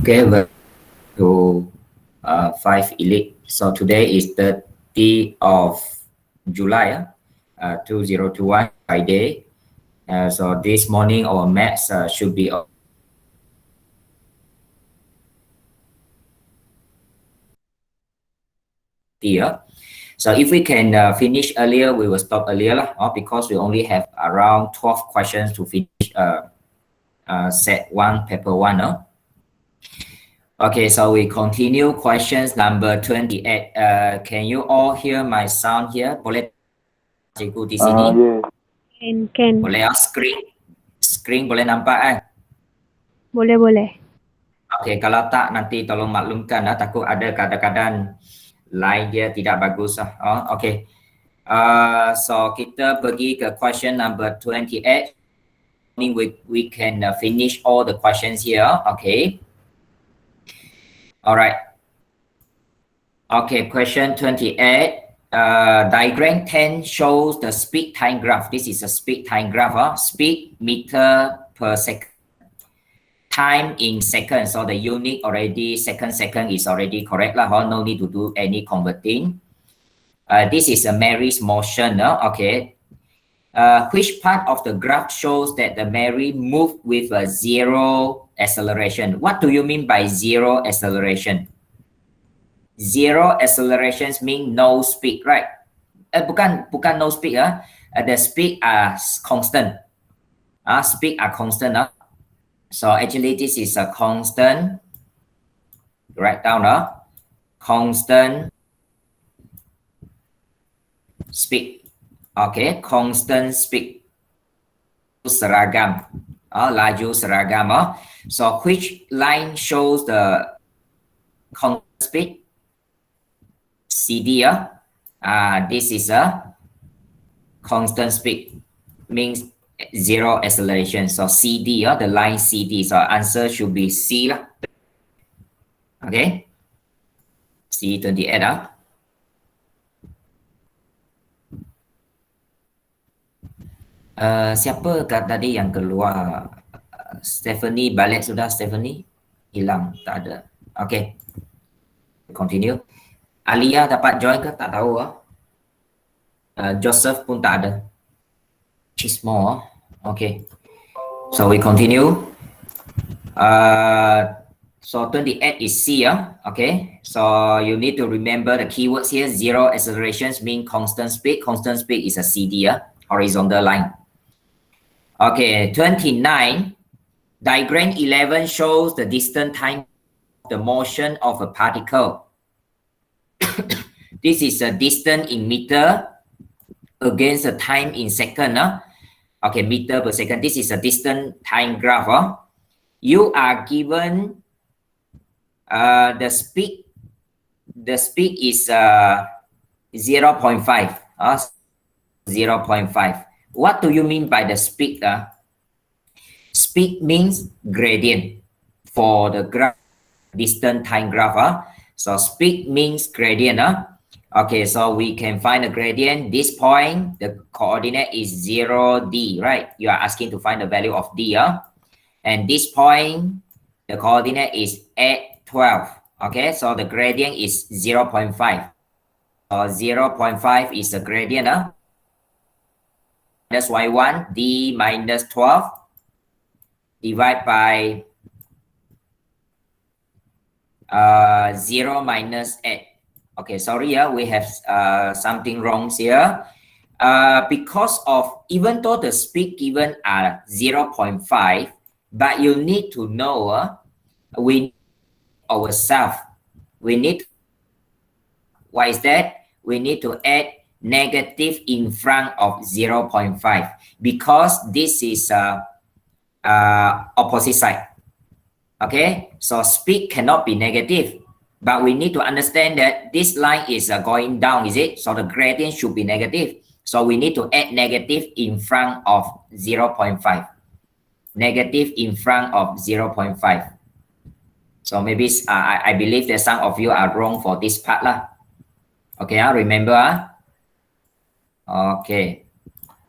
Okay, welcome to 5 Elite. So today is 30th of July, 2021, Friday. So this morning our maths should be here. So if we can finish earlier, we will stop earlier because we only have around 12 questions to finish set 1, paper 1. Okay, so we continue questions number 28. Can you all hear my sound here? Boleh cikgu di sini? Can. Boleh screen boleh nampak kan? Boleh. Okay, kalau tak nanti tolong maklumkan takut ada kadang-kadang line dia tidak bagus okay. So kita pergi ke question number 28. We can finish all the questions here. Okay. Alright. Okay, question 28. Diagram 10 shows the speed time graph. This is a speed time graph. Speed meter per second. Time in seconds. So the unit already, second is already correct. No need to do any converting. This is a Mary's motion. Okay. Which part of the graph shows that the Mary moved with a zero acceleration? What do you mean by zero acceleration? Zero accelerations mean no speed, right? Bukan no speed. The speed are constant. Speed are constant. So actually this is a constant. Write down constant speed. Okay, constant speed. Seragam. Laju seragam. So which line shows the constant speed? CD. This is a constant speed, means zero acceleration. So CD, the line CD. So answer should be C. Okay. C28. Siapa tadi yang keluar? Stephanie balik sudah? Stephanie hilang, tak ada. Okay. Continue. Alia dapat join ke? Tak tahu. Joseph pun tak ada. Chismo. Okay. So we continue. So 28 is C. Okay. So you need to remember the keywords here. Zero accelerations mean constant speed. Constant speed is a CD, horizontal line. Okay. 29. Diagram 11 shows the distance time of the motion of a particle. This is a distance in meter against the time in second. Okay, meter per second. This is a distance time graph. You are given the speed. The speed is 0.5. 0.5. What do you mean by the speed? Speed means gradient for the graph, distance time graph. So speed means gradient. Okay, so we can find the gradient. This point, the coordinate is 0D, right? You are asking to find the value of D. And this point, the coordinate is 8, 12. Okay, so the gradient is 0.5. 0.5 is the gradient. Minus y1, D minus 12, divide by 0 minus 8. Okay, sorry, we have something wrong here. Because of, even though the speed given are 0.5, but you need to know, we ourselves, why is that? We need to add negative in front of 0.5 because this is opposite side. Okay, so speed cannot be negative. But we need to understand that this line is going down, is it? So the gradient should be negative. So we need to add negative in front of 0.5. Negative in front of 0.5. So maybe I believe that some of you are wrong for this part. Okay, remember? Okay.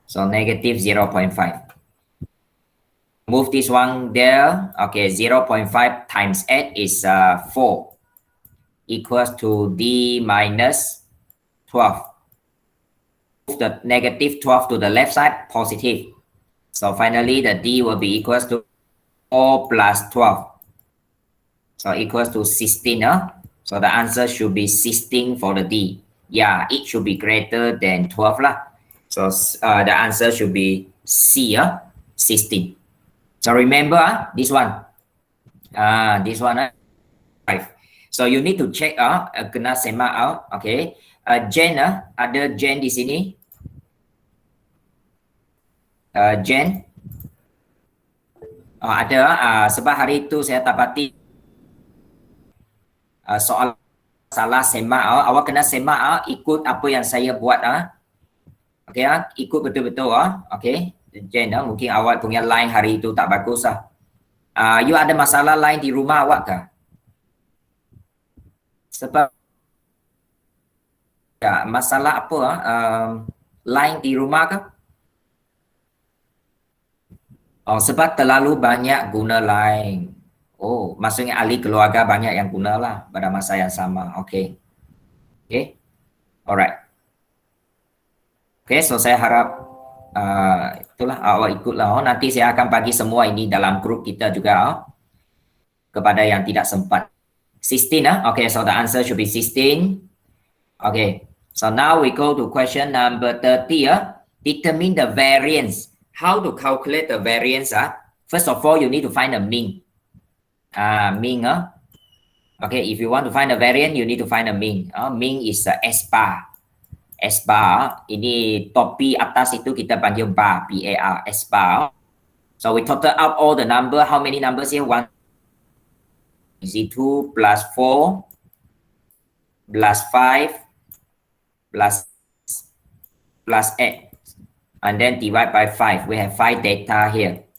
So negative 0.5. Move this one there. Okay, 0.5 times 8 is 4 equals to D minus 12. Move the negative 12 to the left side, positive. So finally, the D will be equals to 4 plus 12. So equals to 16. So the answer should be 16 for the D. Yeah, it should be greater than 12 lah. So the answer should be C, 16. So remember this one. This one, 5. So you need to check, kena semak out. Okay. Jen, ada Jen di sini. Jen. Ada, sebab hari itu saya dapati soal salah semak. Awak kena semak, ikut apa yang saya buat. Okay, ikut betul-betul. Okay. Jen, mungkin awak punya line hari itu tak bagus. You ada masalah line di rumah awak kah? Sebab ya, masalah apa? Line di rumah kah? Oh, sebab terlalu banyak guna line. Oh, maksudnya ahli keluarga banyak yang guna lah pada masa yang sama. Okay. Okay. Alright. Okay, so saya harap itulah awak ikutlah. Nanti saya akan bagi semua ini dalam grup kita juga kepada yang tidak sempat. 16. Okay, so the answer should be 16. Okay, so now we go to question number 30. Determine the variance. How to calculate the variance? First of all, you need to find the mean. Mean. Okay, if you want to find the variance, you need to find the mean. Mean is S bar. S bar. Ini topi atas itu kita panggil bar. B-A-R. S bar. So we total up all the number. How many numbers here? 1 is 2 plus 4 plus 5 plus 8. And then divide by 5. We have 5 data here.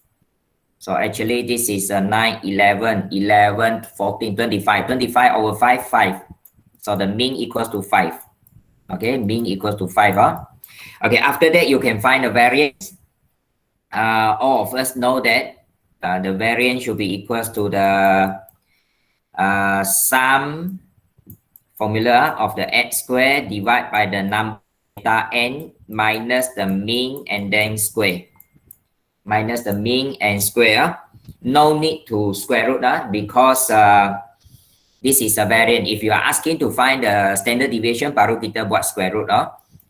So actually this is 9, 11, 11, 14, 25. 25 over 5, 5. So the mean equals to 5. Okay, mean equals to 5. Okay, after that you can find the variance. All of us know that the variance should be equals to the sum formula of the x square divided by the number n minus the mean and then square. Minus the mean and square. No need to square root because this is a variance. If you are asking to find the standard deviation, baru kita buat square root.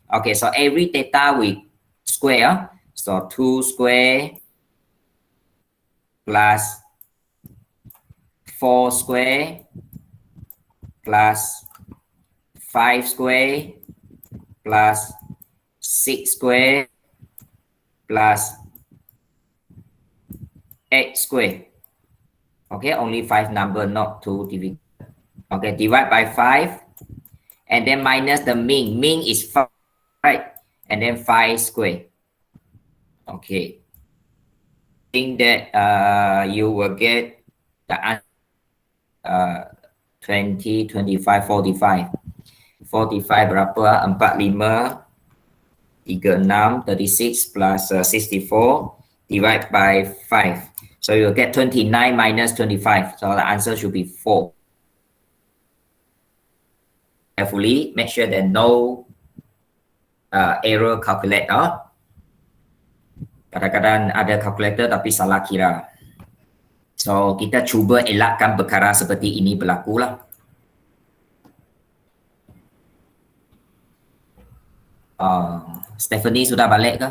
Okay, so every theta we square. So 2 square plus 4 square plus 5 square plus 6 square plus 8 square. Okay, only 5 number, not 2 divided. Okay, divide by 5 and then minus the mean. Mean is 5, right? And then 5 square. Okay. I think that you will get the answer 20, 25, 45. 45 berapa? 45, 36, 36 plus 64 divide by 5. So you'll get 29 minus 25. So the answer should be 4. Carefully, make sure that no error calculator. Kadang-kadang ada calculator tapi salah kira. So kita cuba elakkan perkara seperti ini berlaku lah. Stephanie sudah balik ke?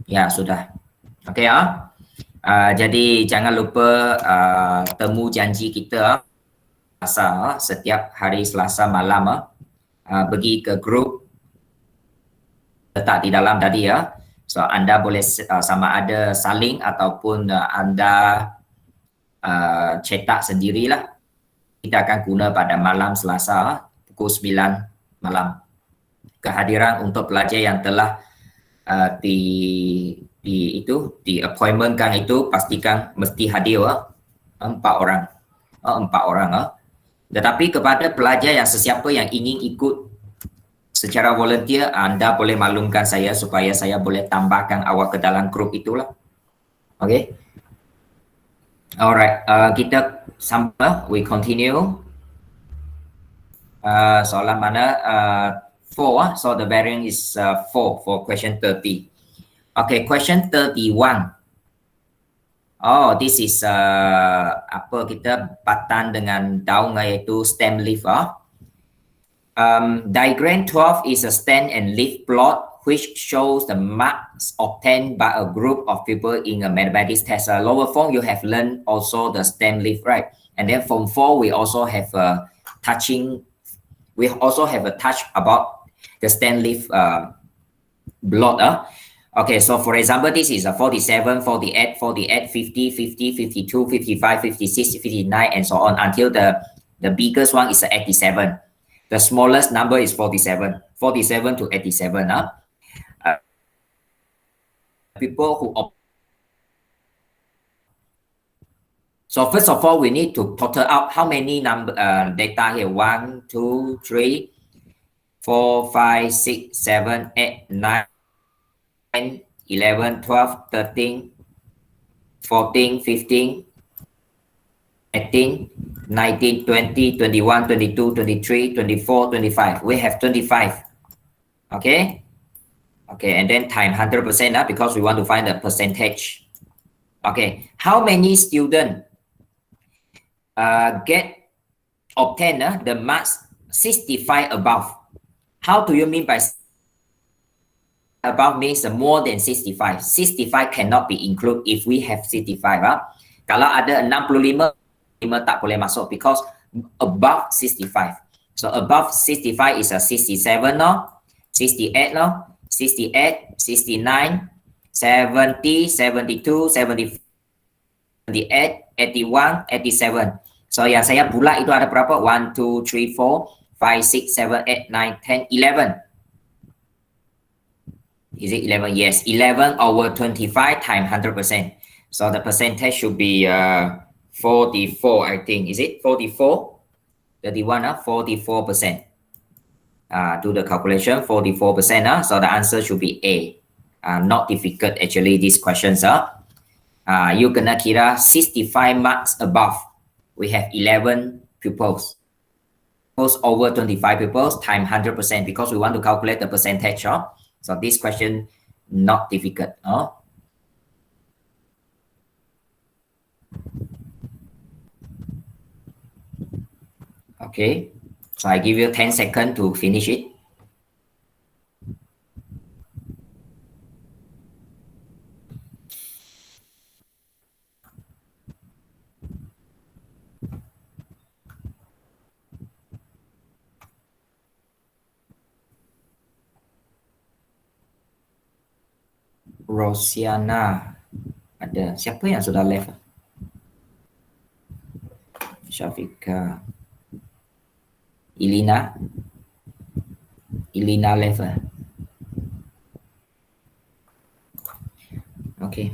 Ya, sudah. Okay jadi jangan lupa temu janji kita Selasa, setiap hari Selasa malam pergi ke grup letak di dalam tadi So anda boleh sama ada saling ataupun anda cetak sendirilah. Kita akan guna pada malam Selasa pukul 9 malam. Kehadiran untuk pelajar yang telah di appointmentkan itu pastikan mesti hadir 4 orang. 4 orang. Tetapi kepada pelajar yang sesiapa yang ingin ikut secara volunteer, anda boleh maklumkan saya supaya saya boleh tambahkan awak ke dalam grup itulah. Okay. Alright, kita sambung. We continue. Soalan mana? 4. So the variant is 4 for question 30. Okay, question 31. Oh, this is apa kita batang dengan daun iaitu stem leaf. Diagram 12 is a stem and leaf plot which shows the marks obtained by a group of people in a mathematics test. Lower form you have learned also the stem leaf, right? And then form 4 we also have a touch about the stem leaf plot. Okay, so for example, this is a 47, 48, 48, 50, 50, 52, 55, 56, 59, and so on until the biggest one is 87. The smallest number is 47. 47 to 87. People who... So first of all, we need to total up how many data here. 1, 2, 3, 4, 5, 6, 7, 8, 9, 10, 11, 12, 13, 14, 15, 18, 19, 20, 21, 22, 23, 24, 25. We have 25. Okay? Okay, and then time 100% because we want to find the percentage. Okay, how many students obtain the marks 65 above? How do you mean by above means more than 65? 65 cannot be included if we have 65. Kalau ada 65 tak boleh masuk because above 65. So above 65 is a 67 68 68, 69, 70, 72, 74, 78, 81, 87. So yang saya bulat itu ada berapa? 1, 2, 3, 4, 5, 6, 7, 8, 9, 10, 11. Is it 11? Yes, 11 over 25 times 100%. So the percentage should be 44, I think. Is it 44? 31, 44%. Do the calculation, 44%. So the answer should be A. Not difficult, actually, these questions. You kena kira 65 marks above. We have 11 pupils. Over 25 pupils times 100% because we want to calculate the percentage. So this question not difficult. Okay, so I give you 10 seconds to finish it. Rosiana, ada siapa yang sudah left? Syafika, Ilina left. Okay,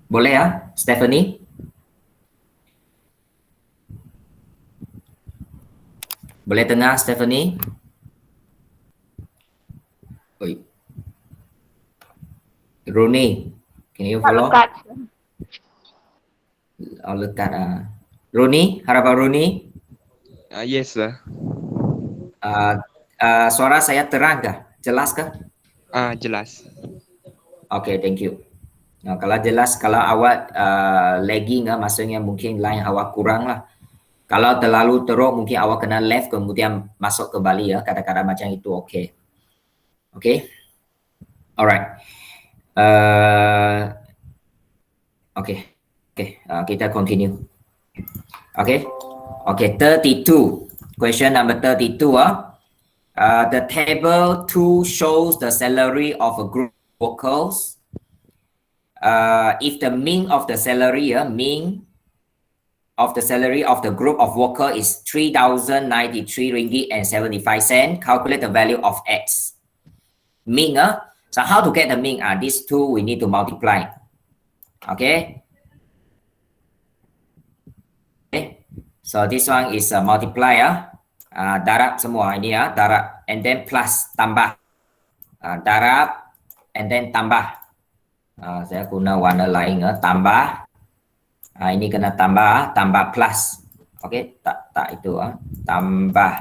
boleh Stephanie? Boleh dengar Stephanie? Oi. Rooney, can you follow? Lekat. Rooney, harapan Rooney? Yes, sir. Suara saya terang kah? Jelas kah? Jelas. Okay, thank you. Kalau jelas, kalau awak lagging, maksudnya mungkin line awak kurang lah. Kalau terlalu teruk, mungkin awak kena left kemudian masuk kembali kadang-kadang macam itu. Okay. Okay. Alright. Okay. Kita continue. Okay. 32. Question number 32. The table 2 shows the salary of a group of workers. If the mean of the salary, of the group of worker is 3,093 ringgit and 75 cents, calculate the value of X. Mean, so how to get the mean? These two we need to multiply. Okay. So this one is multiply. Darab semua ini darab, and then plus tambah. Darab and then tambah. Saya guna warna lain tambah. Ini kena tambah plus. Okey, tak itu tambah.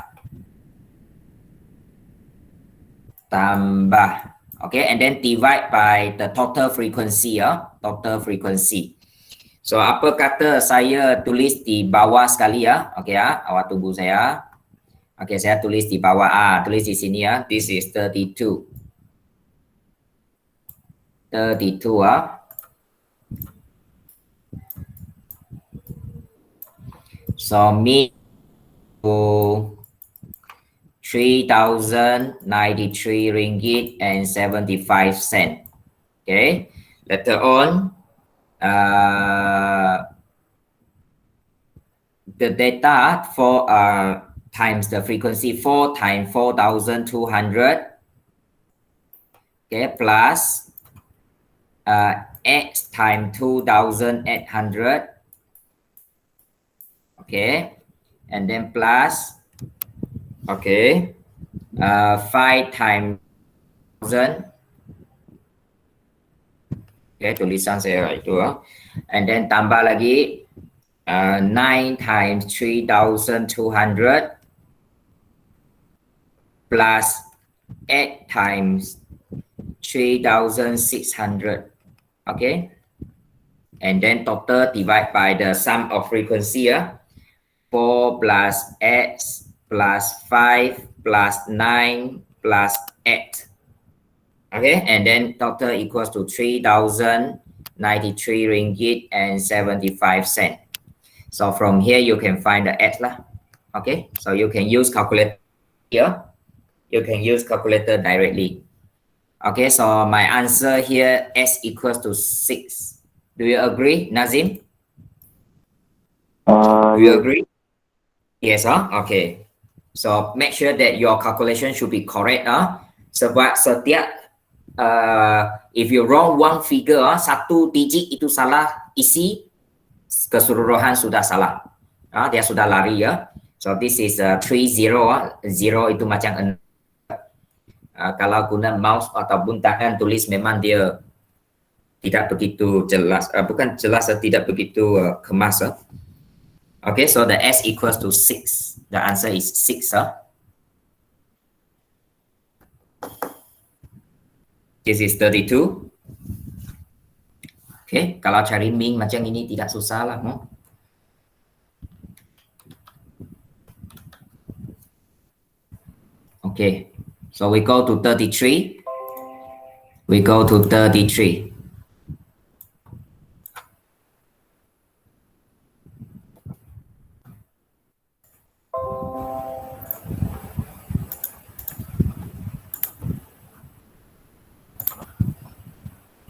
Okay, and then divide by the total frequency total frequency. So apa kata saya tulis di bawah sekali okay awak tunggu saya. Okay, saya tulis di bawah tulis di sini this is 32. 32 So me to 3,093 ringgit and 75 cent. Okay, later on the data for times the frequency 4 times 4,200 okay plus x times 2,800 okay and then plus okay 5 times 1,000 okay tulisan saya itu and then tambah lagi 9 times 3,200 plus 8 times 3,600 okay and then total divide by the sum of frequency 4 plus x plus 5 plus 9 plus 8 okay and then total equals to 3,093 ringgit and 75 cent. So from here you can find the x lah. Okay, so you can use calculator here. You can use calculator directly. Okay, so my answer here s equals to 6. Do you agree, Nazim? Do you agree? Yes, okay. So make sure that your calculation should be correct. Sebab setiap if you wrong one figure, satu digit itu salah isi, keseluruhan sudah salah. Dia sudah lari So this is 30 0 itu macam kalau guna mouse ataupun tangan tulis memang dia tidak begitu jelas, bukan jelas, tidak begitu kemas. Okay, so the s equals to 6. The answer is 6. This is 32. Okay, kalau cari min macam ini tidak susah lah. Okay, so we go to 33. We go to 33.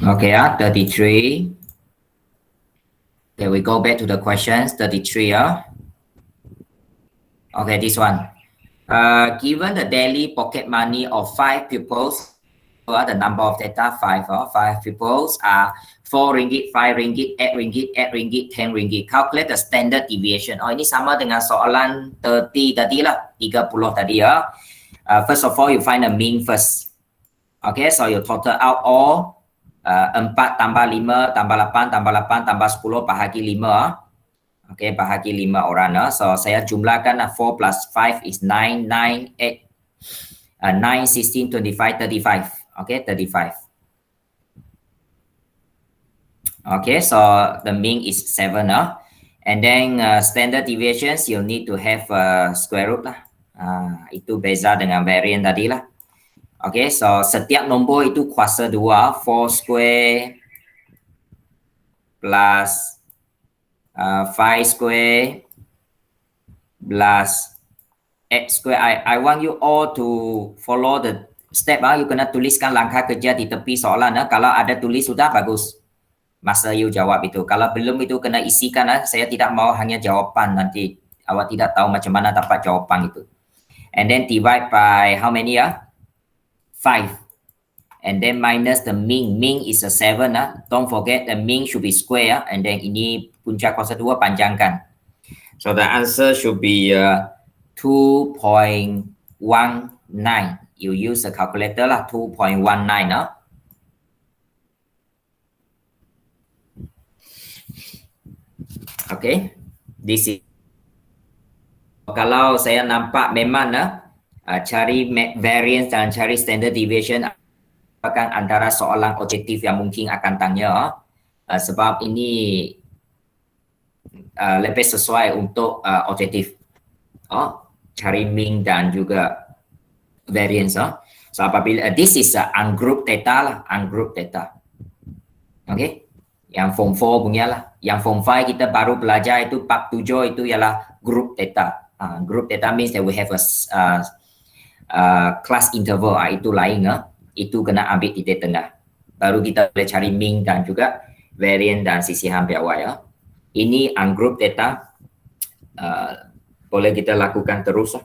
Okay, 33. Okay, we go back to the questions. 33. Okay, this one. Given the daily pocket money of 5 pupils, the number of data 5 pupils are 4 ringgit, 5 ringgit, 8 ringgit, 8 ringgit, 10 ringgit. Calculate the standard deviation. Ini sama dengan soalan 30 tadi lah, 30 tadi ya. First of all, you find the mean first. Okay, so you total out all 4 tambah 5 tambah 8 tambah 8 tambah 10 bahagi 5. Okay, bahagi 5 orang. So saya jumlahkan 4 plus 5 is 9, 9, 8, 9, 16, 25, 35. Okay, 35. Okay, so the mean is 7. And then standard deviations, you need to have square root lah. Itu beza dengan variant tadi lah. Okay, so setiap nombor itu kuasa 2, 4 square plus 5 square plus x square. I want you all to follow the step. You kena tuliskan langkah kerja di tepi soalan. Kalau ada tulis sudah bagus. Masa you jawab itu. Kalau belum itu kena isikan. Saya tidak mau hanya jawapan. Nanti awak tidak tahu macam mana dapat jawapan itu. And then divide by how many 5. And then minus the mean. Mean is a 7. Don't forget the mean should be square. And then ini punca kuasa 2 panjangkan. So the answer should be 2.19. You use the calculator lah, 2.19. Okay, this is kalau saya nampak memang cari variance dan cari standard deviation akan antara soalan objektif yang mungkin akan tanya sebab ini lebih sesuai untuk objektif cari mean dan juga variance so apabila this is ungroup data lah, ungroup data. Okay, yang form 4 punya lah, yang form 5 kita baru belajar itu bab 7 itu ialah group data. Group data means that we have a class interval, itu lain itu kena ambil titik tengah baru kita boleh cari mean dan juga variance dan sisihan piawai ini ungroup data boleh kita lakukan terus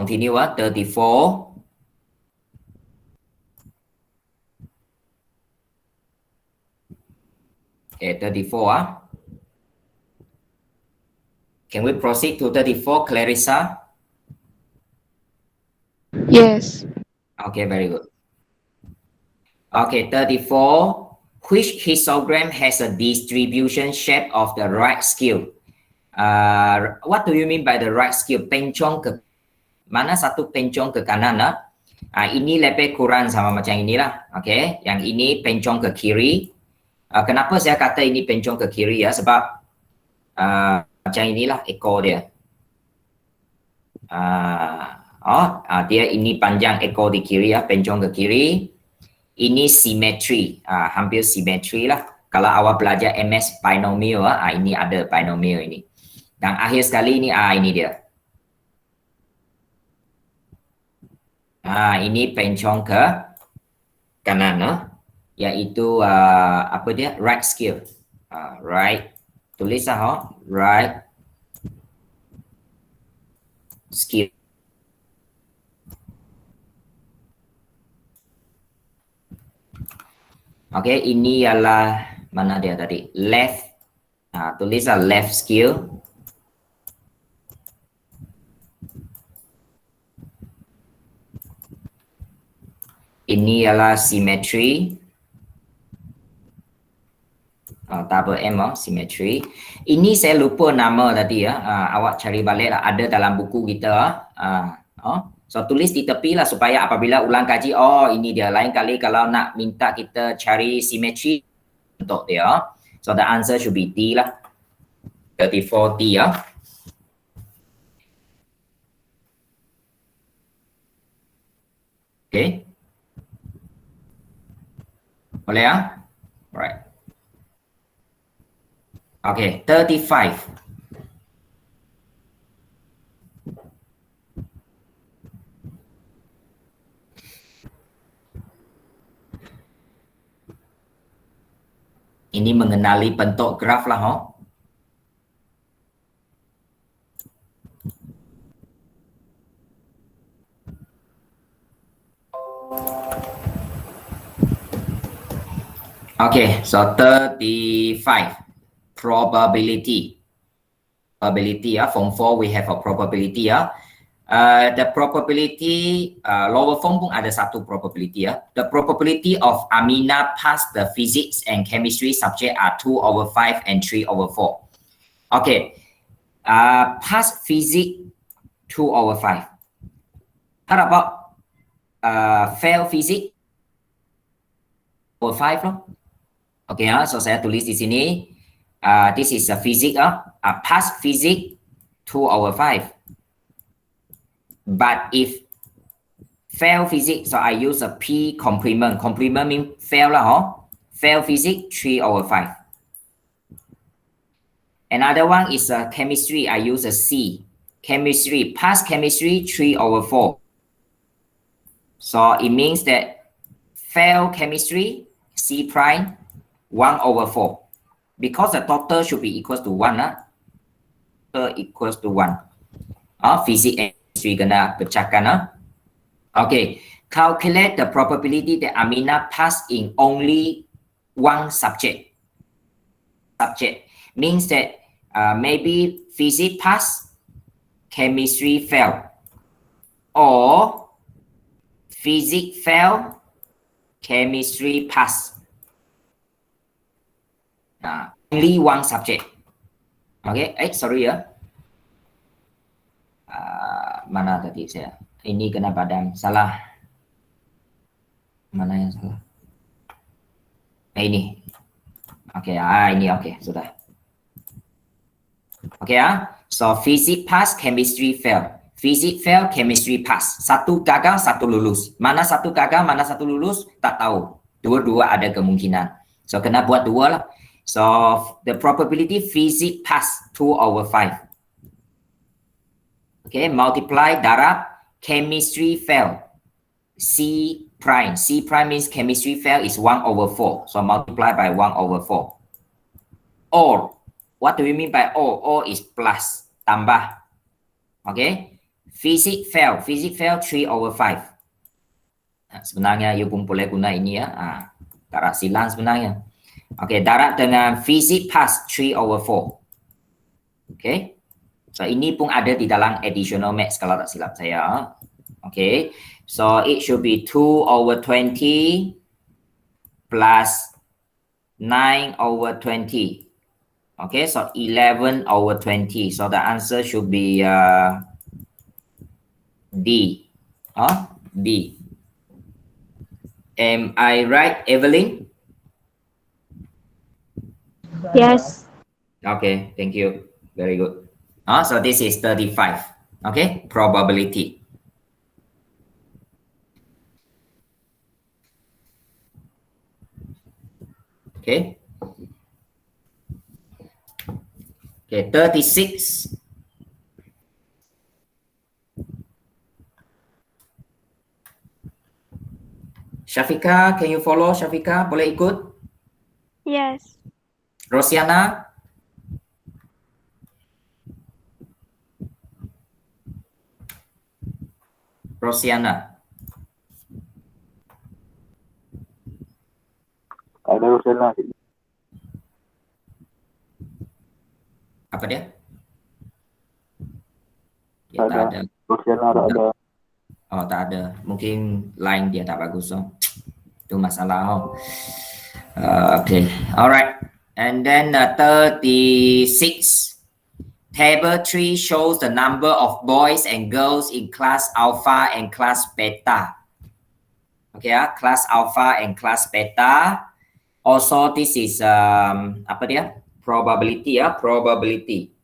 continue 34. Okay, 34 Can we proceed to 34, Clarissa? Yes. Okay, very good. Okay, 34. Which histogram has a distribution shape of the right scale? What do you mean by the right scale? Pencong ke mana satu pencong ke kanan ini lebih kurang sama macam inilah. Okay, yang ini pencong ke kiri. Kenapa saya kata ini pencong ke kiri sebab macam inilah ekor dia. Dia ini panjang ekor di kiri pencong ke kiri. Ini simetri, hampir simetri lah. Kalau awak belajar MS binomial, ini ada binomial ini. Dan akhir sekali ini dia. Ini pencong ke kanan iaitu apa dia, right scale. Right, tulis right scale. Okay, ini ialah mana dia tadi, left. Tulislah left scale. Ini ialah symmetry. Double M symmetry. Ini saya lupa nama tadi awak cari balik lah, ada dalam buku kita. So tulis di tepi lah supaya apabila ulang kaji, ini dia. Lain kali kalau nak minta kita cari symmetry untuk dia. So the answer should be D lah. 34 D Okay. Boleh Right. Okay, 35. Ini mengenali bentuk graf lah Okay, so 35. Probability. Form 4 we have a probability the probability lower form pun ada satu probability The probability of Amina pass the physics and chemistry subject are 2/5 and 3/4. Okay, pass physics 2/5. How about fail physics 5 loh. Okay, so saya tulis di sini. This is a physics. Pass physics 2/5. But if fail physics, so I use a P complement. Complement means fail lah. Fail physics 3/5. Another one is chemistry. I use a C. Chemistry, pass chemistry 3/4. So it means that fail chemistry C prime 1/4. Because the total should be equals to 1 equals to 1. Physics and chemistry kena pecahkan Okay, calculate the probability that Amina pass in only one subject. Means that maybe physics pass, chemistry fail, or physics fail, chemistry pass. Only one subject. Okay, sorry ya. Mana tadi saya? Ini kena padam. Salah. Mana yang salah? Ini. Oke, ini oke, sudah. Oke ya. So physics pass, chemistry fail. Physics fail, chemistry pass. Satu gagal, satu lulus. Mana satu gagal, mana satu lulus? Tak tahu. Dua-dua ada kemungkinan. So kena buat dua lah. So the probability physics pass 2/5. Okay, multiply darab chemistry fail. C prime. C prime means chemistry fail is 1/4. So multiply by 1/4. Or, what do we mean by or? Or is plus, tambah. Okay. Physics fail. Physics fail 3/5. Sebenarnya you pun boleh guna ini ya. Tak silang sebenarnya. Okay, darab dengan physics pass 3/4. Okay. So ini pun ada di dalam additional maths kalau tak silap saya. Okay. So it should be 2/20 plus 9/20. Okay, so 11/20. So the answer should be D. D. Am I right, Evelyn? Yes. Okay, thank you. Very good. So this is 35. Okay, probability. Okay. Okay, 36. Shafika, can you follow Shafika? Boleh ikut? Yes. Rosiana? Rosiana. Ada Rosiana. Apa dia? Dia tak ada. Rosiana tak ada. Oh, tak ada. Mungkin line dia tak bagus. Itu masalah. Okay. Alright. And then 36. Table 3 shows the number of boys and girls in class alpha and class beta. Okay, class alpha and class beta. Also, this is apa dia? Probability probability.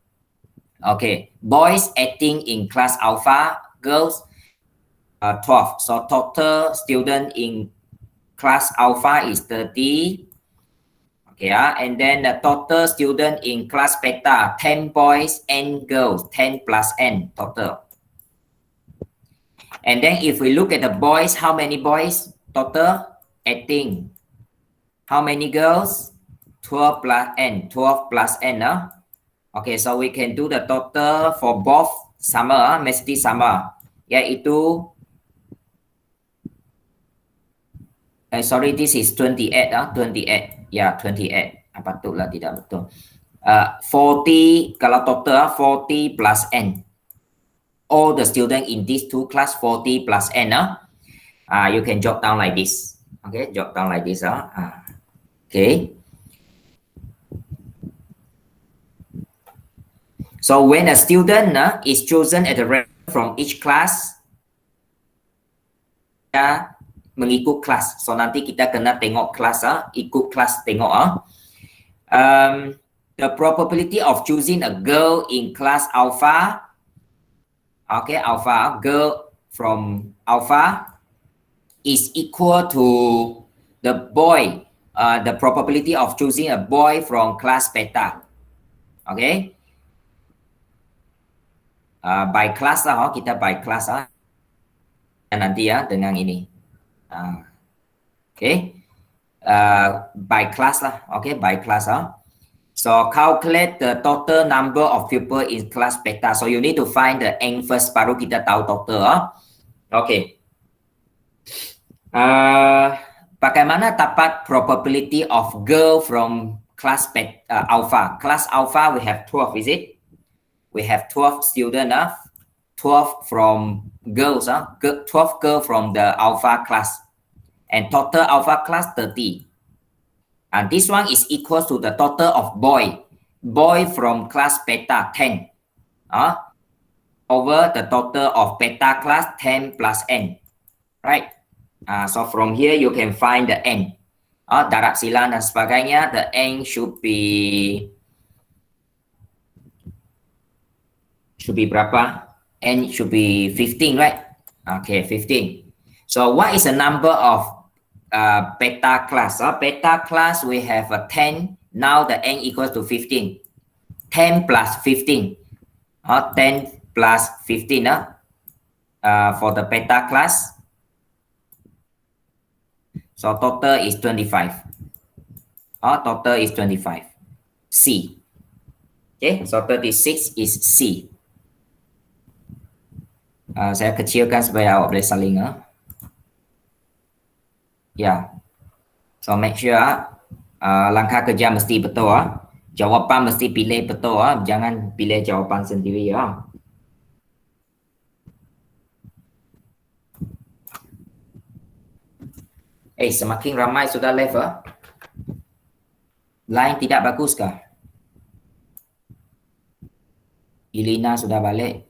Okay, boys 18 in class alpha, girls 12. So total student in class alpha is 30. Okay, and then the total student in class beta, 10 boys and girls, 10 plus n total. And then if we look at the boys, how many boys total? 18. How many girls? 12 plus n, 12 plus n. Okay, so we can do the total for both sama, mesti sama. Yaitu, sorry, this is 28, 28. Ya, 28. Patutlah tidak betul. 40, kalau total 40 plus n. All the students in these two class, 40 plus n. You can jot down like this. Okay, jot down like this. Okay. So when a student is chosen at a random from each class, mengikut kelas. So nanti kita kena tengok kelas, ikut kelas tengok. The probability of choosing a girl in class alpha, okay, alpha, girl from alpha is equal to the boy, the probability of choosing a boy from class beta. Okay. By class lah, kita by class nanti ya dengan ini. Okay, by class lah. Okay, by class. So calculate the total number of pupil in class beta. So you need to find the n first, baru kita tahu total. Okay. Bagaimana dapat probability of girl from class beta, alpha? Class alpha we have 12, is it? We have 12 students. 12 from girls, 12 girls from the alpha class, and total alpha class 30. And this one is equal to the total of boy from class beta 10 over the total of beta class 10 plus n, right? So from here you can find the n. Darab silang dan sebagainya, the n should be berapa? N should be 15, right? Okay, 15. So what is the number of beta class? Beta class we have a 10. Now the n equals to 15. 10 plus 15. 10 plus 15 for the beta class. So total is 25. Total is 25. C. Okay, so 36 is C. Saya kecilkan supaya awak boleh saling. Yeah. So make sure langkah kerja mesti betul. Jawapan mesti pilih betul. Jangan pilih jawapan sendiri. Semakin ramai sudah live. Line tidak bagus kah? Ilina sudah balik.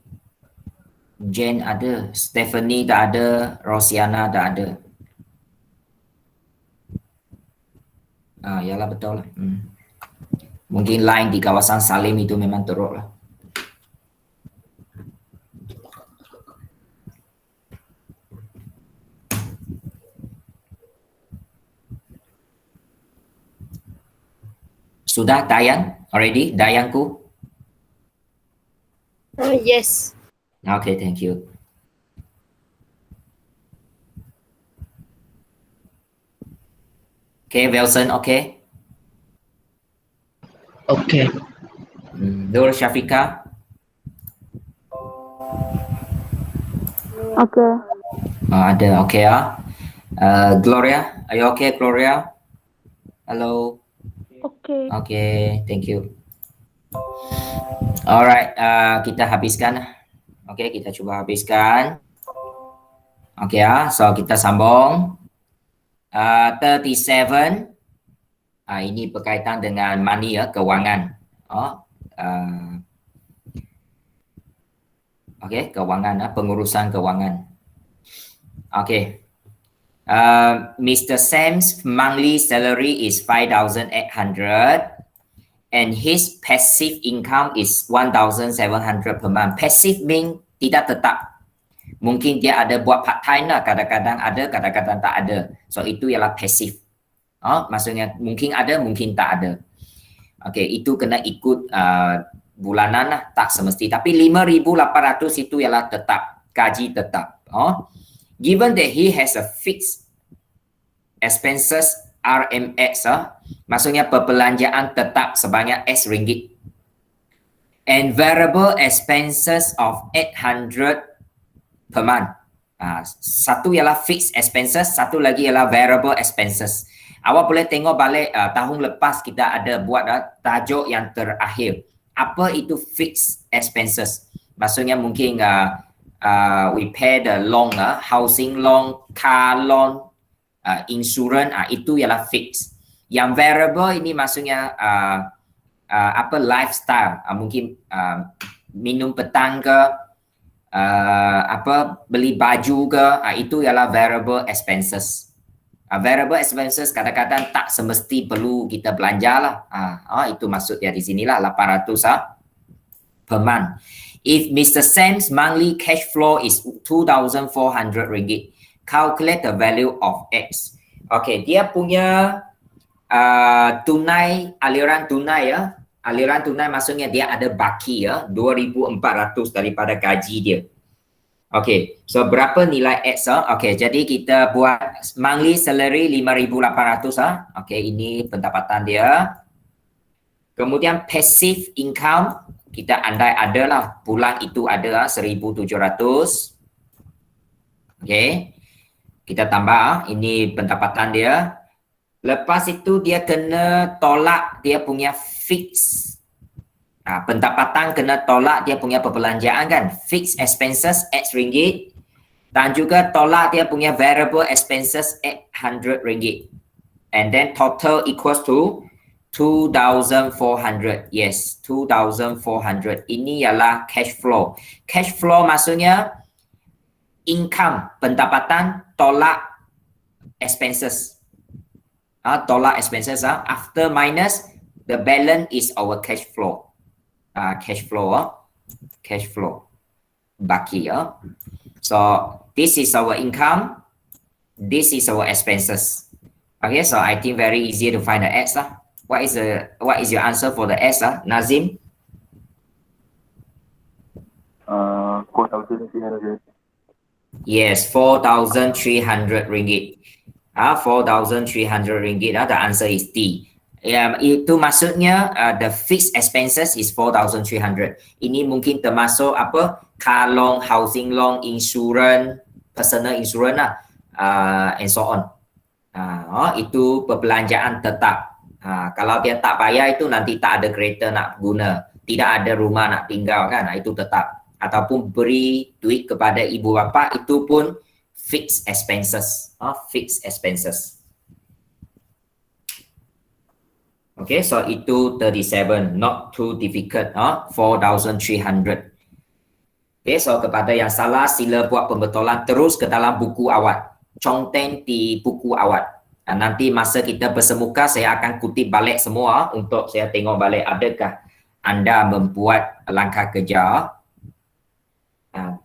Jen ada. Stephanie tak ada. Rosiana tak ada. Yalah betul lah. Mungkin line di kawasan Salim itu memang teruk lah. Sudah tayang? Already? Dayangku? Yes. Okay, thank you. Okay, Wilson, okay? Okay. Nur Syafika? Okay. Ada, okay Gloria, are you okay, Gloria? Hello? Okay. Okay, thank you. Alright, kita habiskan. Okay, kita cuba habiskan. Okay so kita sambung. 37. Ini berkaitan dengan money kewangan. Okay, kewangan, pengurusan kewangan. Okay. Mr. Sam's monthly salary is 5,800 and his passive income is 1,700 per month. Passive mean tidak tetap. Mungkin dia ada buat part time lah, kadang-kadang ada, kadang-kadang tak ada. So itu ialah passive. Maksudnya mungkin ada, mungkin tak ada. Okay, itu kena ikut bulanan lah, tak semesti. Tapi 5,800 itu ialah tetap, gaji tetap. Given that he has a fixed expenses RMX, maksudnya perbelanjaan tetap sebanyak S ringgit. And variable expenses of 800 per month. Satu ialah fixed expenses, satu lagi ialah variable expenses. Awak boleh tengok balik tahun lepas kita ada buat tajuk yang terakhir. Apa itu fixed expenses? Maksudnya mungkin we pay the loan, housing loan, car loan, insurance, itu ialah fixed. Yang variable ini maksudnya apa lifestyle, mungkin minum petang ke, beli baju ke, itu ialah variable expenses. Variable expenses kadang-kadang tak semesti perlu kita belanja lah. Itu maksudnya di sinilah 800 per month. If Mr. Sam's monthly cash flow is 2,400 ringgit, calculate the value of X. Okay, dia punya tunai, aliran tunai aliran tunai maksudnya dia ada baki 2,400 daripada gaji dia. Okay, so berapa nilai X? Okay, jadi kita buat monthly salary 5,800 Okay, ini pendapatan dia. Kemudian passive income kita andai ada lah, bulan itu ada 1,700. Okay, kita tambah ini pendapatan dia. Lepas itu dia kena tolak dia punya fix. Pendapatan kena tolak dia punya perbelanjaan kan, fixed expenses X ringgit, dan juga tolak dia punya variable expenses 800 ringgit. And then total equals to 2,400. Yes, 2,400. Ini ialah cash flow. Cash flow maksudnya income, pendapatan tolak expenses. Tolak expenses. After minus, the balance is our cash flow. Cash flow. Cash flow. Baki. So this is our income. This is our expenses. Okay, so I think very easy to find the X. What is your answer for the S? Nazim? 4,300. Yes, 4,300 ringgit. 4,300 ringgit. The answer is D. Itu maksudnya the fixed expenses is 4,300. Ini mungkin termasuk apa? Car loan, housing loan, insurance, personal insurance and so on. Itu perbelanjaan tetap. Kalau dia tak bayar itu nanti tak ada kereta nak guna, tidak ada rumah nak tinggal kan, itu tetap. Ataupun beri duit kepada ibu bapa, itu pun fixed expenses. Fixed expenses. Okay, so itu 37, not too difficult. 4,300. Okay, so kepada yang salah sila buat pembetulan terus ke dalam buku awal. Conten di buku awal. Nanti masa kita bersemuka saya akan kutip balik semua untuk saya tengok balik adakah anda membuat langkah kerja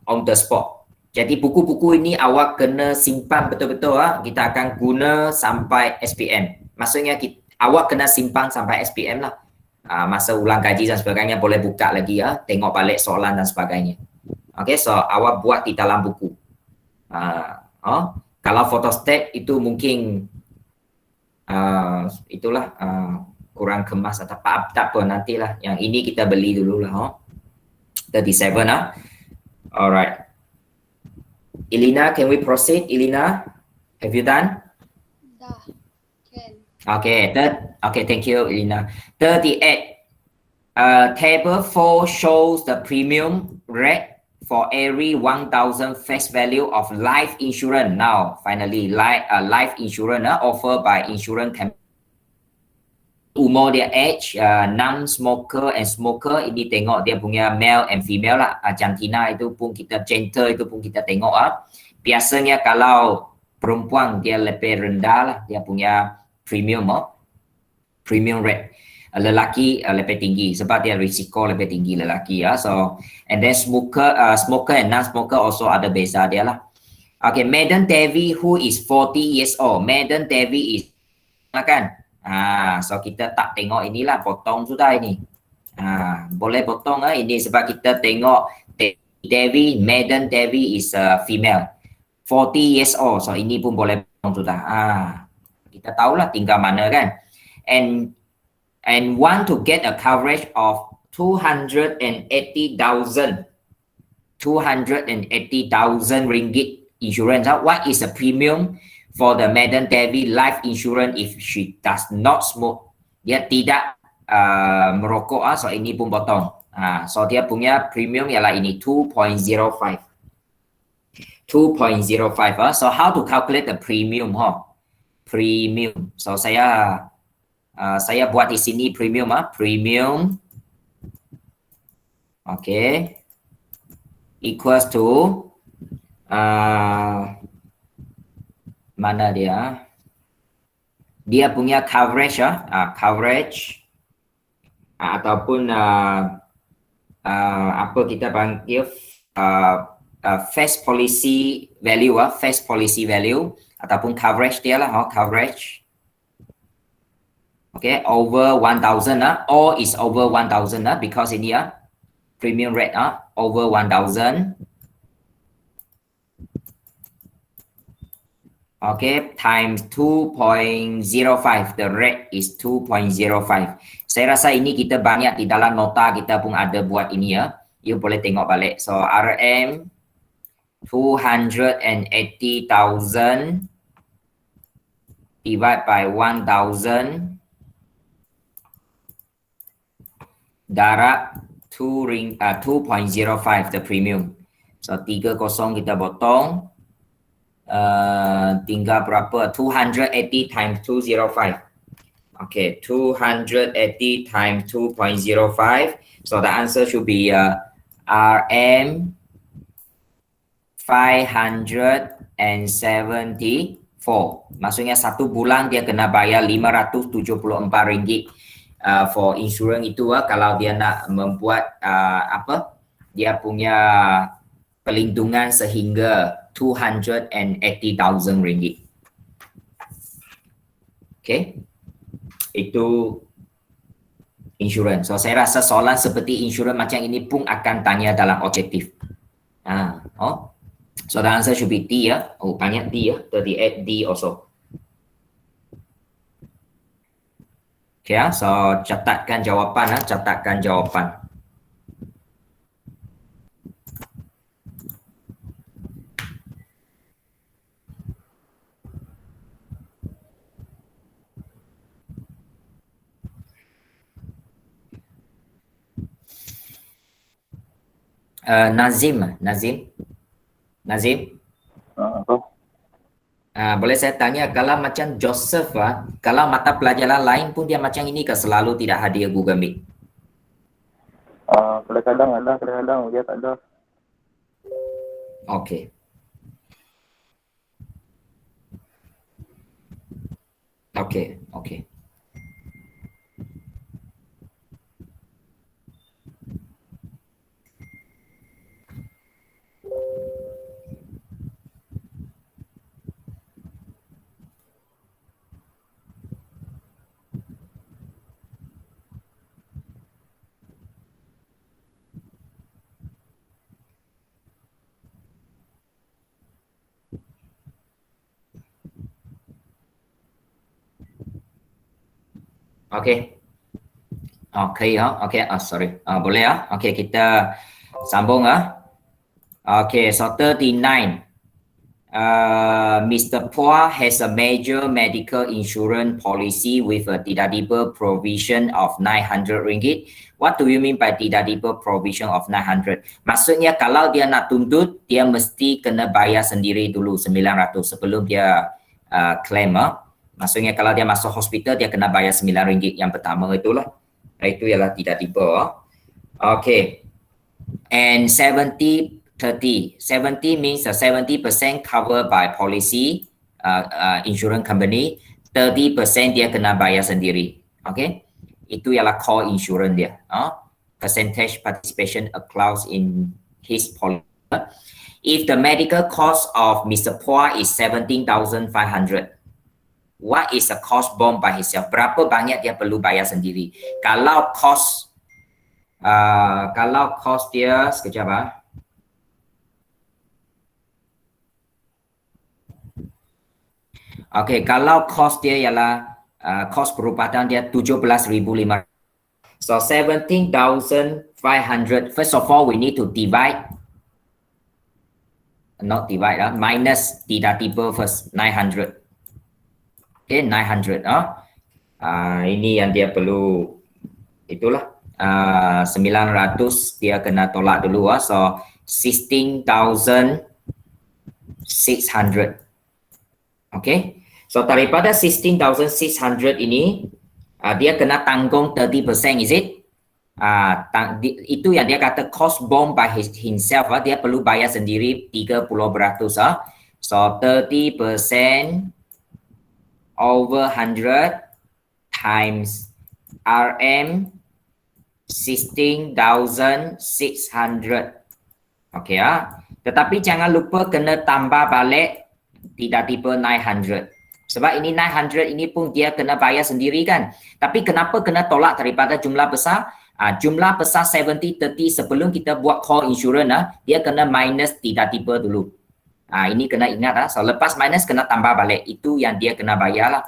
on the spot. Jadi buku-buku ini awak kena simpan betul-betul. Kita akan guna sampai SPM. Maksudnya awak kena simpan sampai SPM lah. Masa ulang gaji dan sebagainya boleh buka lagi tengok balik soalan dan sebagainya. Okay, so awak buat di dalam buku. Kalau photostat itu mungkin itulah kurang kemas atau tak apa nantilah. Yang ini kita beli dulu lah. 37 Alright. Elina, can we proceed? Elina, have you done? Dah. Can. Okay, okay, thank you, Elina. 38. Table 4 shows the premium rate for every 1,000 face value of life insurance. Now, finally, life insurance offered by insurance company. Umur dia age, non-smoker and smoker, ini tengok dia punya male and female lah. Jantina itu pun kita, gender itu pun kita tengok Biasanya kalau perempuan dia lebih rendah lah, dia punya premium premium rate. Lelaki lebih tinggi sebab dia risiko lebih tinggi lelaki So, and then smoker and non-smoker also ada beza dia lah. Okay, Madam Devi who is 40 years old. Madam Devi is kan? So kita tak tengok inilah, potong sudah ini. Boleh potong ini sebab kita tengok Devi, Madam Devi is a female. 40 years old. So ini pun boleh potong sudah. Kita tahulah tinggal mana kan. And want to get a coverage of 280,000 ringgit insurance. What is the premium for the Madam Devi life insurance if she does not smoke? Dia tidak merokok. So ini pun potong. So dia punya premium ialah ini 2.05. 2.05. So how to calculate the premium? Premium. So saya buat di sini premium. Premium. Okay. Equals to mana dia? Dia punya coverage coverage ataupun apa kita panggil face policy value face policy value ataupun coverage dia lah coverage. Okay, over 1,000 all is over 1,000 because ini premium rate over 1,000. Okay, times 2.05. The rate is 2.05. Saya rasa ini kita banyak di dalam nota kita pun ada buat ini You boleh tengok balik. So RM 280,000 divide by 1,000 darab 2.05 the premium. So 30 kita potong. tinggal berapa? 280 times 205. Okay, 280 times 2.05. So the answer should be RM 574. Maksudnya satu bulan dia kena bayar RM574 for insurance itu kalau dia nak membuat dia punya pelindungan sehingga RM280,000. Okay, itu insurance. So saya rasa soalan seperti insurance macam ini pun akan tanya dalam objektif. So the answer should be D ya. Oh, banyak D ya. 38D also. Okay, so catatkan jawapan. Catatkan jawapan. Nazim. Apa? Boleh saya tanya, kalau macam Joseph, kalau mata pelajaran lain pun dia macam ini ke selalu tidak hadir Google Meet? Kadang-kadang ada, kadang-kadang dia tak ada. Okay. Okay. Okay. Okay, okay. Sorry. Boleh ya? Okay, kita sambung Okay, so 39. Mr. Phua has a major medical insurance policy with a deductible provision of RM900. What do you mean by deductible provision of 900? Maksudnya kalau dia nak tuntut, dia mesti kena bayar sendiri dulu 900 sebelum dia claim. Maksudnya kalau dia masuk hospital, dia kena bayar RM9 yang pertama itulah. Itu ialah deductible. Okay. And 70-30. 70 means 70% covered by policy, insurance company. 30% dia kena bayar sendiri. Okay. Itu ialah core insurance dia. Percentage participation clause in his policy. If the medical cost of Mr. Phua is 17,500, what is the cost borne by himself? Berapa banyak dia perlu bayar sendiri? Kalau cost dia sekejap Okay, kalau cost dia ialah cost perubatan dia 17,500. So 17,500. First of all, we need to minus deductible first 900. Okay, 900. Ini yang dia perlu, itulah 900 dia kena tolak dulu. So 16,600. Okay, so daripada 16,600 ini dia kena tanggung 30%, is it? Itu yang dia kata cost borne by himself. Dia perlu bayar sendiri 30%. So 30% over 100 times RM 16,600. Okay Tetapi jangan lupa kena tambah balik deductible 900. Sebab ini 900 ini pun dia kena bayar sendiri kan. Tapi kenapa kena tolak daripada jumlah besar? Jumlah besar 70-30 sebelum kita buat core insurance dia kena minus deductible dulu. Ini kena ingat So lepas minus kena tambah balik. Itu yang dia kena bayar lah.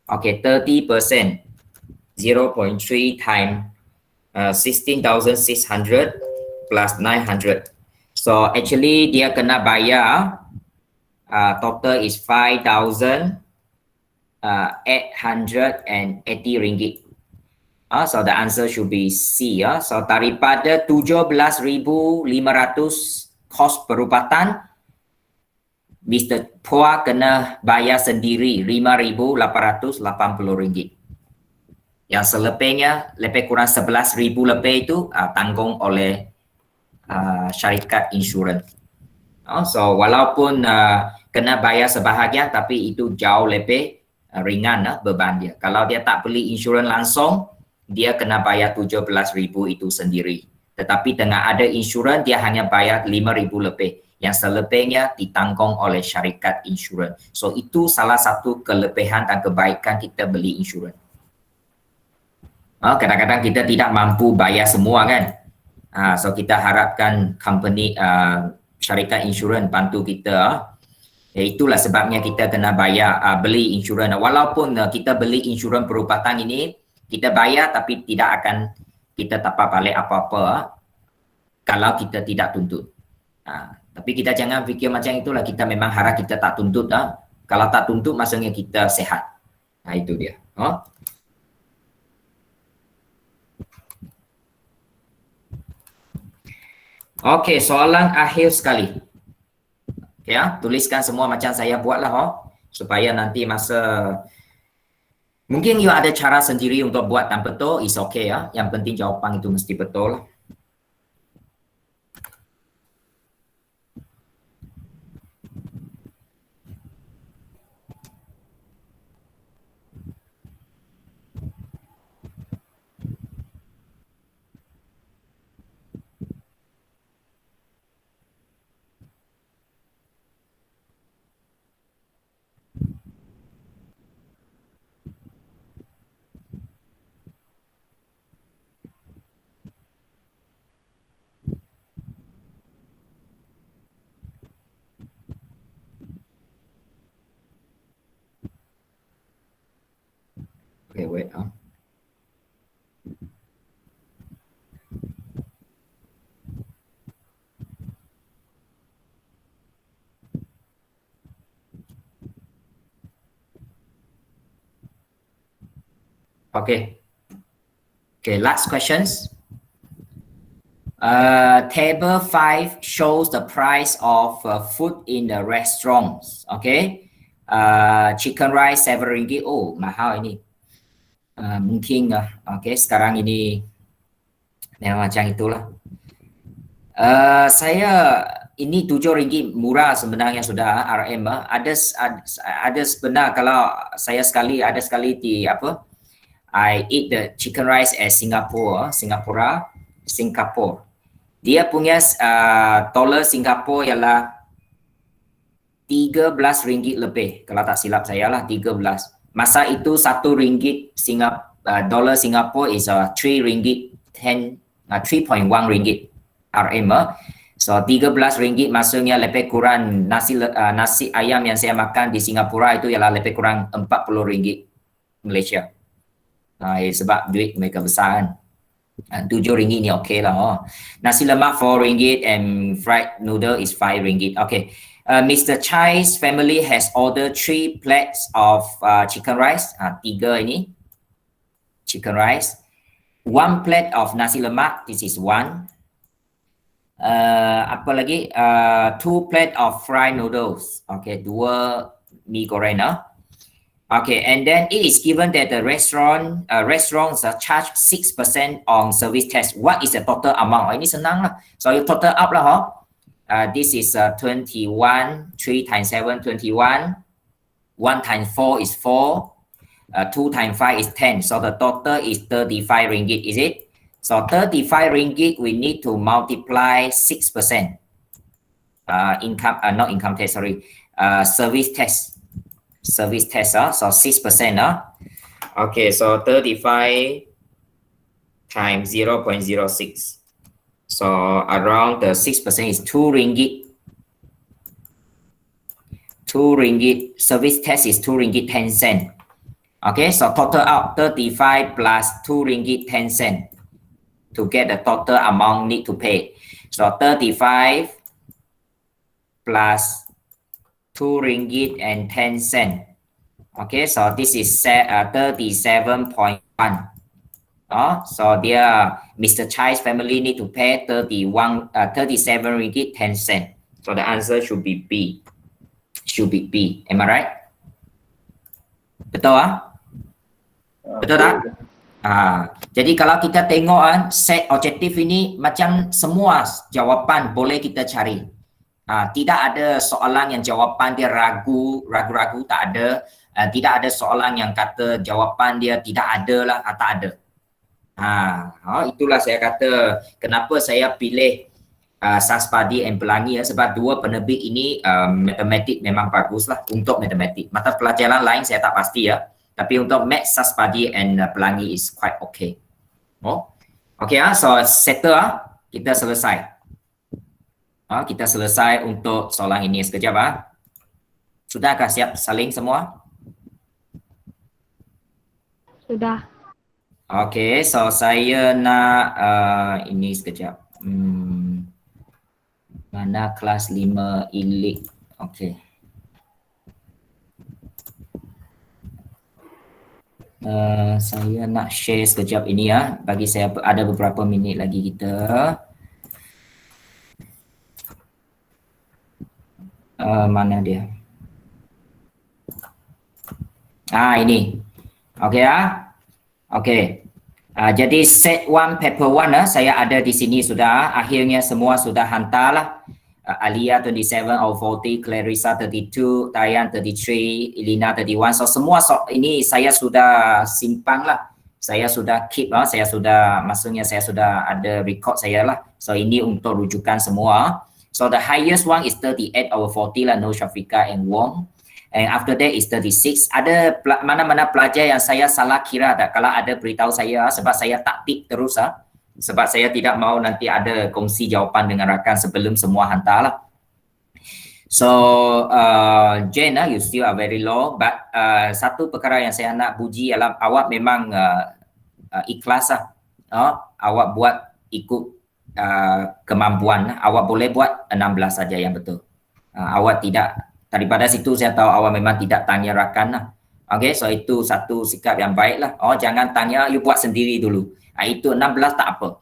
Okay, 30%. 0.3 times 16,600 plus 900. So actually dia kena bayar total is 5,880 ringgit. So the answer should be C. So daripada 17,500 kos perubatan, Mr. Puah kena bayar sendiri RM5,880. Yang selepihnya lebih kurang 11,000 lebih itu tanggung oleh syarikat insurans. So walaupun kena bayar sebahagian tapi itu jauh lebih ringan beban dia. Kalau dia tak beli insurans langsung, dia kena bayar 17,000 itu sendiri. Tetapi dengan ada insurans dia hanya bayar 5,000 lebih. Yang selebihnya ditanggung oleh syarikat insurans. So itu salah satu kelebihan dan kebaikan kita beli insurans. Kadang-kadang kita tidak mampu bayar semua kan. So kita harapkan company syarikat insurans bantu kita. Itulah sebabnya kita kena bayar beli insurans. Walaupun kita beli insurans perubatan ini, kita bayar tapi tidak akan kita dapat balik apa-apa kalau kita tidak tuntut. Tapi kita jangan fikir macam itulah, kita memang harap kita tak tuntut. Kalau tak tuntut maksudnya kita sehat. Itu dia. Okey, soalan akhir sekali. Okay, tuliskan semua macam saya buatlah supaya nanti masa mungkin you ada cara sendiri untuk buat dan betul, is okay ya. Yang penting jawapan itu mesti betul. Okay, wait. Okay. Okay, last questions. Table 5 shows the price of food in the restaurants. Okay. Chicken rice 7 ringgit. Oh, mahal ini. Mungkin okay, sekarang ini memang macam itulah. Saya ini 7 ringgit murah sebenarnya sudah RM. Ada sebenar kalau saya ada sekali di apa? I eat the chicken rice at Singapore. Dia punya dolar Singapura ialah 13 ringgit lebih. Kalau tak silap saya lah 13. Masa itu 1 ringgit dolar Singapura is 3 ringgit 3.1 ringgit RM. So 13 ringgit maksudnya lebih kurang nasi ayam yang saya makan di Singapura itu ialah lebih kurang 40 ringgit Malaysia. Sebab duit mereka besar kan. 7 ringgit ni okey lah. Nasi lemak 4 ringgit and fried noodle is 5 ringgit. Okay. Mr. Chai's family has ordered 3 plates of chicken rice. 3 ini chicken rice. 1 plate of nasi lemak. This is 1. Apa lagi? 2 plate of fried noodles. Okay, 2 mi goreng. Okay, and then it is given that the restaurants are charged 6% on service tax. What is the total amount? Ini senang lah. So you total up lah. This is 21. 3 times 7, 21. 1 times 4 is 4. 2 times 5 is 10. So the total is 35 ringgit, is it? So 35 ringgit, we need to multiply 6%. Not income tax, sorry. Service tax. Service tax, so 6%. Okay, so 35 times 0.06. So around the 6% is 2 ringgit. 2 ringgit. Service tax is 2 ringgit 10 cent. Okay, so total out 35 plus 2 ringgit 10 cent to get the total amount need to pay. So 35 plus 2 ringgit and 10 cent. Okay, so this is 37.1. So there, Mr. Chai's family need to pay 37 ringgit 10 cent. So the answer should be B. should be B. Am I right? Betul Betul tak? Jadi kalau kita tengok set objektif ini macam semua jawapan boleh kita cari. Tidak ada soalan yang jawapan dia ragu-ragu tak ada. Tidak ada soalan yang kata jawapan dia tidak ada lah, tak ada. Itulah saya kata kenapa saya pilih Saspadi and Pelangi sebab dua penerbit ini matematik memang bagus lah untuk matematik. Mata pelajaran lain saya tak pasti tapi untuk Maths, Saspadi and Pelangi is quite okay. So settle kita selesai. Kita selesai untuk soalan ini sekejap Sudahkah siap saling semua? Sudah. Okay, so saya nak ini sekejap. Mana kelas 5 ilik? Okay. Saya nak share sekejap ini bagi saya ada beberapa minit lagi kita. Mana dia? Ini. Okay Okay. Jadi set 1 paper 1 saya ada di sini sudah. Akhirnya semua sudah hantar lah. Alia 27, Al40, Clarissa 32, Tayan 33, Elina 31. So semua ini saya sudah simpan lah. Saya sudah keep maksudnya saya sudah ada record saya lah. So ini untuk rujukan semua. So the highest one is 38 over 40 lah, No Shafika and Wong. And after that is 36. Ada mana-mana pelajar yang saya salah kira tak? Kalau ada beritahu saya sebab saya tak tick terus sebab saya tidak mau nanti ada kongsi jawapan dengan rakan sebelum semua hantar lah. So Jane you still are very low, but satu perkara yang saya nak puji ialah awak memang ikhlas awak buat ikut kemampuan. Awak boleh buat 16 saja yang betul. Awak tidak, daripada situ saya tahu awak memang tidak tanya rakan lah. Okay, so itu satu sikap yang baik lah. Jangan tanya, you buat sendiri dulu. Itu 16 tak apa.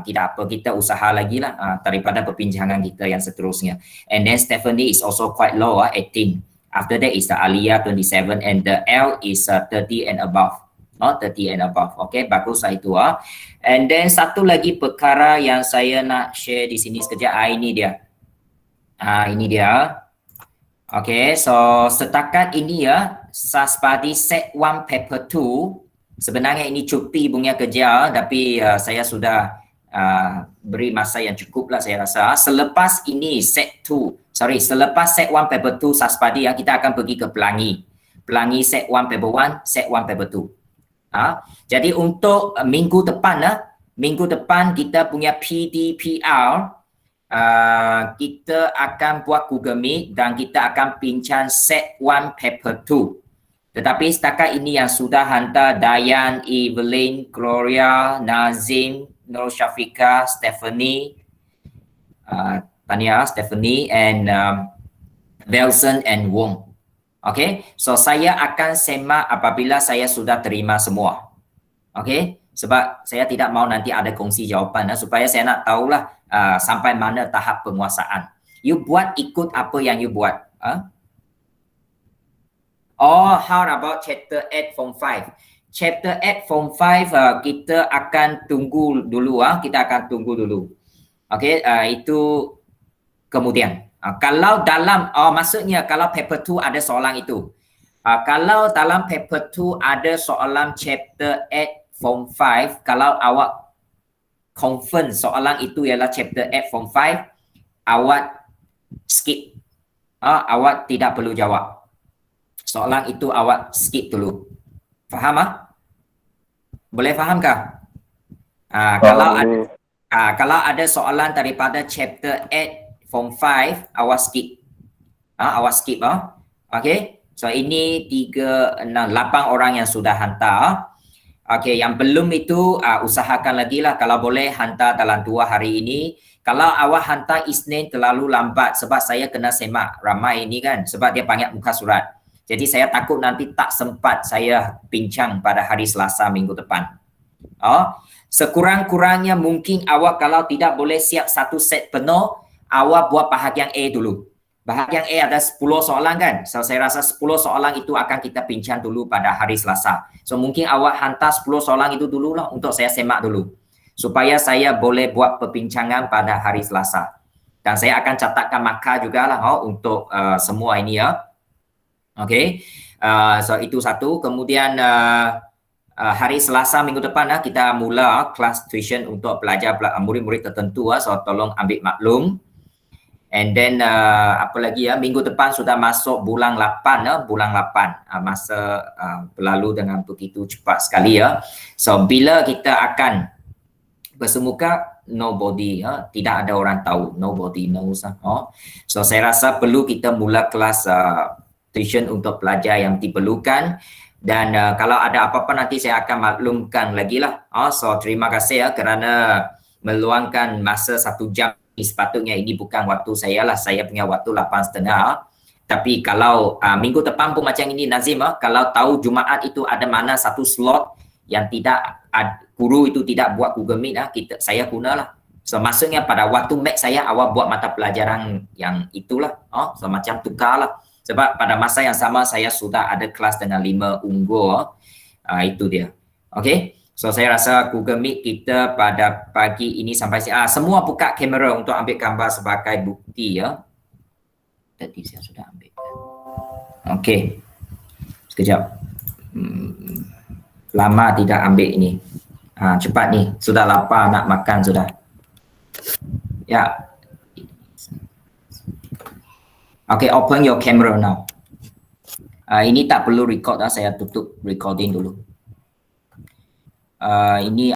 Tidak apa, kita usaha lagi lah daripada perbincangan kita yang seterusnya. And then Stephanie is also quite low, 18. After that is the Alia 27 and the L is 30 and above. 30 and above. Okay, baguslah itu. And then satu lagi perkara yang saya nak share di sini sekejap. Ini dia. Ini dia. Okay, so setakat ini Saspadi set 1 paper 2. Sebenarnya ini cuti punya kerja tapi saya sudah beri masa yang cukup lah saya rasa. Selepas ini selepas set 1 paper 2 Saspadi kita akan pergi ke Pelangi. Pelangi set 1 paper 1, set 1 paper 2. Jadi untuk minggu depan kita punya PDPR kita akan buat Google Meet dan kita akan bincang set 1 paper 2. Tetapi setakat ini yang sudah hantar Dayan, Evelyn, Gloria, Nazim, Nur Shafika, Stephanie, Tania, Stephanie and Belson and Wong. Okay, so saya akan semak apabila saya sudah terima semua. Okay, sebab saya tidak mau nanti ada kongsi jawapan supaya saya nak tahulah sampai mana tahap penguasaan. You buat ikut apa yang you buat. How about chapter 8 form 5? Chapter 8 form 5 kita akan tunggu dulu. Kita akan tunggu dulu. Okay, itu kemudian. Kalau dalam, maksudnya kalau paper 2 ada soalan itu. Kalau dalam paper 2 ada soalan chapter 8 form 5, kalau awak confirm soalan itu ialah chapter 8 form 5, awak skip. Awak tidak perlu jawab. Soalan itu awak skip dulu. Faham Boleh fahamkah? Kalau ada soalan daripada chapter 8 form 5, awak skip. Awak skip. Okay. So ini 8 orang yang sudah hantar. Okay, yang belum itu usahakan lagi lah kalau boleh hantar dalam 2 hari ini. Kalau awak hantar Isnin terlalu lambat sebab saya kena semak ramai ini kan sebab dia banyak muka surat. Jadi saya takut nanti tak sempat saya bincang pada hari Selasa minggu depan. Sekurang-kurangnya mungkin awak kalau tidak boleh siap satu set penuh, awak buat bahagian A dulu. Bahagian A ada 10 soalan kan? So, saya rasa 10 soalan itu akan kita bincang dulu pada hari Selasa. So, mungkin awak hantar 10 soalan itu dulu lah untuk saya semak dulu. Supaya saya boleh buat perbincangan pada hari Selasa. Dan saya akan catatkan markah jugalah untuk semua ini ya. Okay. So, itu satu. Kemudian hari Selasa minggu depan kita mula kelas tuition untuk pelajar murid-murid tertentu. So, tolong ambil maklum. And then apa lagi ya, minggu depan sudah masuk bulan 8 bulan 8. Masa berlalu dengan begitu cepat sekali ya. So bila kita akan bersemuka, nobody tidak ada orang tahu, nobody knows. So saya rasa perlu kita mula kelas tuition untuk pelajar yang diperlukan. Dan kalau ada apa-apa nanti saya akan maklumkan lagi lah. So terima kasih kerana meluangkan masa 1 jam. Sepatutnya ini bukan waktu saya lah, saya punya waktu 8.30. Tapi kalau minggu depan pun macam ini Nazim, kalau tahu Jumaat itu ada mana satu slot yang tidak guru itu tidak buat Google Meet, saya gunalah. So maksudnya pada waktu mat saya awak buat mata pelajaran yang itulah. So macam tukarlah. Sebab pada masa yang sama saya sudah ada kelas dengan 5 unggul. Itu dia. Okay. So saya rasa Google Meet kita pada pagi ini sampai semua buka kamera untuk ambil gambar sebagai bukti ya. Tadi saya sudah ambil. Okey. Sekejap. Lama tidak ambil ini. Cepat ni. Sudah lapar nak makan sudah. Ya. Okay, open your camera now. Ini tak perlu record saya tutup recording dulu. Ini